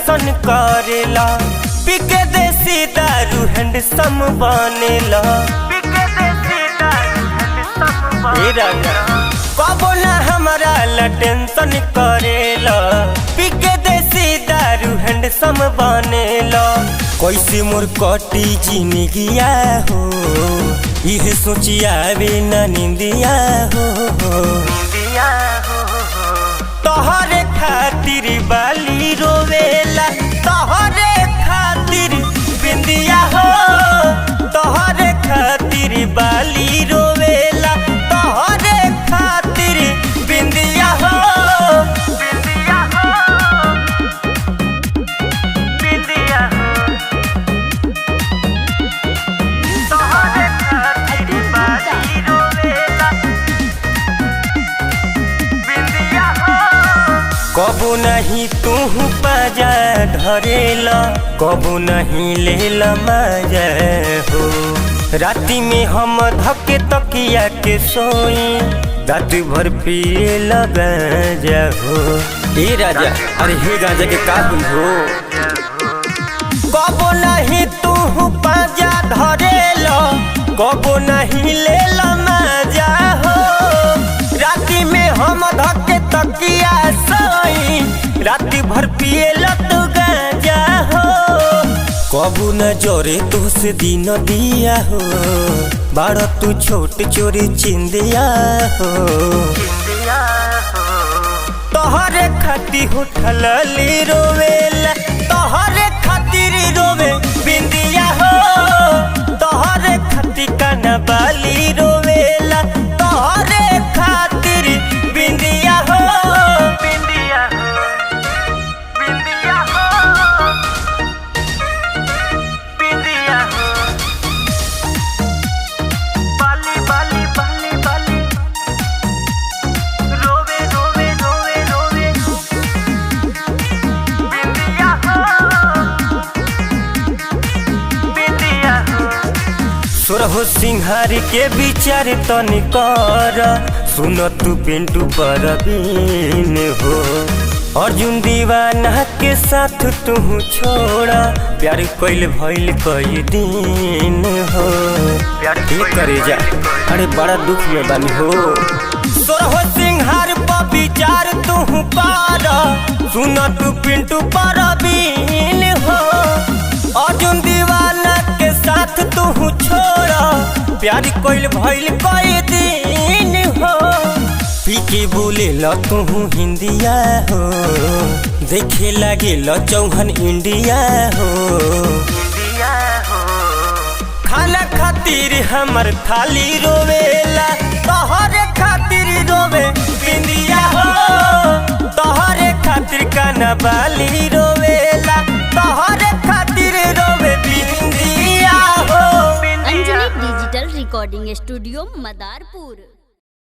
Tension करेला, पीके देसी दारू हैंडसम बनेला। कबो ना हमारा ला टेंशन करेला, पीके देसी दारू हैंडसम बनेला। कैसे मोर कटी जिंदगिया हो, यह सोचिया बिना निंदिया हो। तोहरे खातिर बाली रोवेला, तोहरे खातिर बिंदिया हो। तोहरे खातिर बाली रोवेला, तोहरे खातिर बिंदिया हो। बिंदिया हो, बिंदिया हो। तोहरे खातिर बाली रोवेला, बिंदिया हो। कबू नहीं तू पाजा धरेला, कबू नहीं लेला मजा हो। राती में हम धके तकिया के सोई, रात भर पिए लगा हो। ए राजा, अरे हे गाजा के का हो। कबू नहीं तू पाजा धरेला, कबू नहीं लेला मजा हो। राती में हम धके तकिया सोई, राती भर पिए लत गाजा हो। कबू न जोरे तुझसे दिन दिया हो, बाड़ा तू छोट चोरी चिंदिया हो। तोहरे खातिर उठल ली रोवेला, तोहरे खातिर रोवे बिंदिया हो। तोहरे खातिर काना बाली रोवेला, तोहरे खातिर बिंदिया हो। बिंदिया हो, बिंदिया हो, बिंदिया हो। बाली बाली बाली बाली रोवे रोवे रोवे रोवे बिंदिया हो, बिंदिया हो। सोरहो सिंहार के विचार तनी कर, सुन तू पिंटू परवीन हो। अर्जुन दीवाना के साथ तू छोड़ा, प्यार कोइल भइल कई दिन हो। प्यार करे जा, अरे बड़ा दुख में बानी हो। सोरहो सिंहार पर विचार तू कर, सुन तू पिंटू परवीन हो। अर्जुन दीवाना के साथ तू छोड़ा, प्यार कोइल भइल कई दिन हो। पीके बोले ल तू हिंदिया हो, देखे लगे ल चौहान इंडिया हो। खाना खातिर हमर थाली रोवेला, तोहरे खातिर रोवे बिंदिया हो। तोहरे खातिर काना बाली रोवेला, तोहरे खातिर रोवे बिंदिया हो। Anjali digital recording studio Madarpur.